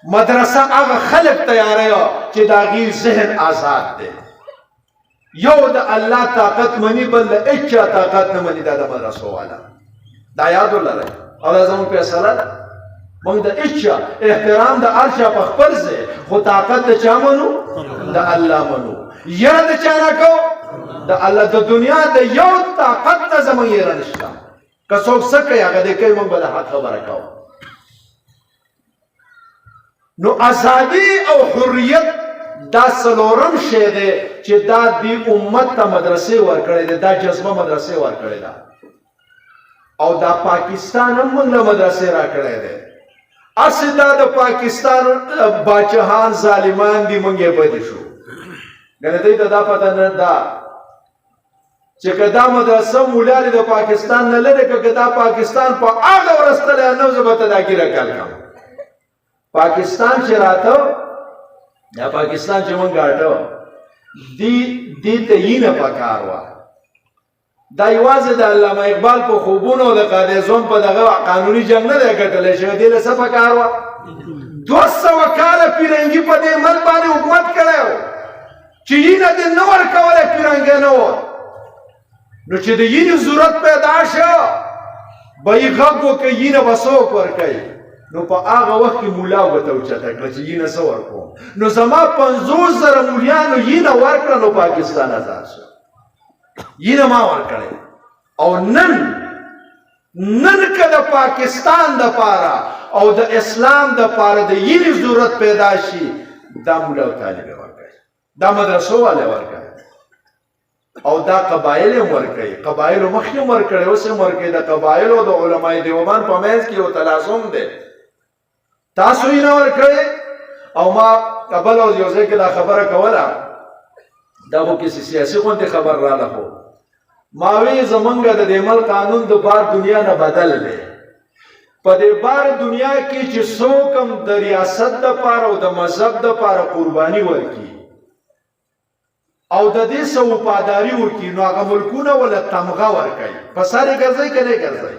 مدرسه هغه خلق تیاروي چې د هغوی ذهن آزاد دی. یو د الله طاقت مني بل د هېچا طاقت نه مني. دا د مدرسو والا دا یاد ولرئ او دا زموږ فیصله ده. موږ د هېچا احترام د هر چا په خپل ځای خو طاقت د چا منو؟ د الله منو. یره د چا نه کوو؟ د الله. د دنیا د یو طاقت نه زموږ یره نشته. که څوک څه کوي هغه دې کوي، موږ به د حق خبره کوو. نو ازادي او حریت دا څلورم شی دی چې دا دې امت ته مدرسې ورکړې ده، دا جذبه مدرسې ورکړې ده. او دا پاکستان هم موږ له مدرسې راکړی دی. هسې دا د پاکستان باچهان ظالمان دي، موږ یې بدي شو. ګنې دوی ته دا پته نه ده چې که دا مدرسه مولا د پاکستان نه لرې که دا پاکستان په هغه ورځ تللی نه زه به ته دا ګیره کل کړم. پاکستان چې راته دا پاکستان چې موږ ګاټه دې ته یینه پکار وه. دا یوازې د علامه اقبال په خوبونو او د قادزون په دغه قانوني جنګ نه دی ګټلی شوی. دې له څه پکار وه؟ 200 کاله پیرنګي په دې ملک باندې حکومت کړی و چې یینه دې نه ورکولی، پیرنګی نه و. نو چې د یینې ضرورت پیدا شو به یې غږ وکړي یینه به څوک ورکوي. نو په هغه وخت کې مولا ورته اوچته کړه چې یینه څه ورکوم. نو زما 50,000 مولیانو یینه ورکړه، نو پاکستان آزاد شو. یینه ما ورکړی. او نن که د پاکستان دپاره او د اسلام دپاره د یینې ضرورت پیدا شي، دا مولا او طالب یې ورکوي، دا مدرسو والا ورکوي، او دا قبایل هم ورکوي. قبایلو مخکې هم ورکړی، اوس هم ورکوي. د قبایلو د علماء دیوبند په منځ کې یو تلازم دی. تاسو یې نه ورکړی. او ما بل یو ځای کې دا خبره کوله، دا خو کسې سیاسي غوندې خبر راله. خو ما وی زمونږ د دې ملک قانون د بار دنیا نه بدل دی. په دې بار دنیا کې چې څوک هم د ریاست دپاره او د مذهب دپاره قرباني ورکړي او د دې څه وفاداري وکړي، نو هغه ملکونه وله تمغه ورکوي. په سر یې ګرځئ که نه ګرځئ.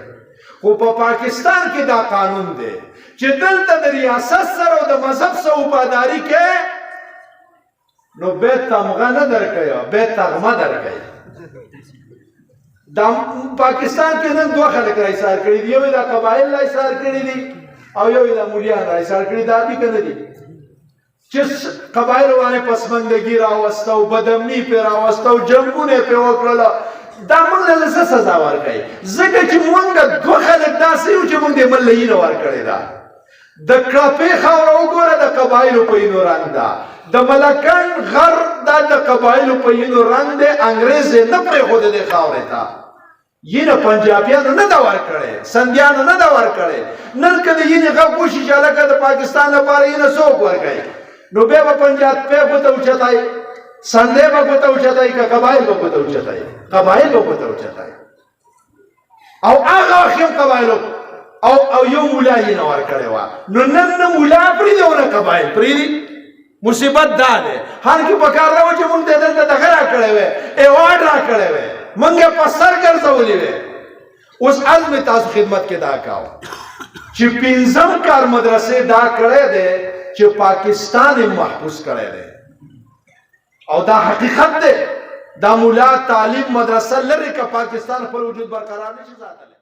خو په پاکستان کې دا قانون دی چې دلته د ریاست سره او د مذهب څه وفاداري کوي، نو به تمغه نه درکوي، به تغمه درکوي. دا پاکستان کې نن دوه خلک راایسار کړي دي. یو یې دا قبایل راایسار کړي دي او یو یې دا مولیان راایسار کړي. دا دي که نه دي چې قبایلو باندې پسماندګي راوسته او بدامني پرې راوسته او جنګونه یې پرې وکړله. دا موږ له څه سزا ورکوي؟ ځکه چې موږ دوه خلک داسې یو چې موږ دې بل له یینه ورکړې ده. د کړپې خاوره وګوره، د قبایلو په یینو رنګ ده. د ملکن غر دا د قبایلو په یینو رنګ دی. انګریز یې نه پرېښودی دې خاورې ته. یینه پنجابیانو نه ده ورکړې، سندیانو نه ده ورکړې. نن که د یینې غږ وشي چې هلکه د پاکستان لپاره یینه څوک ورکوي، نو بیا به پنجابی ګوته اوچتای، سندی به ګوته اوچتای، که قبایل به ګوته اوچتای، قبایل به ګوته اوچتای. او هغه وخت هم قبایلو او یو مولا یې نه ورکړې وه. نو نن نه مولا پرېږدي او نه قبایل پرېږدي. مصیبت دا دی. هر کې پکار ده چې موږ ته دلته دغه راکړی وی، ایوارډ راکړی وی، موږ یې په سر ګرځولي وی. اوس از مې تاسو خدمت کې دا کاوه چې 5م کار مدرسې دا کړی دی چې پاکستان یې محفوظ کړی دی. او دا حقیقت دی. دا مولا طالب مدرسه لري که پاکستان خپل وجود برقرار نشي ساتلی.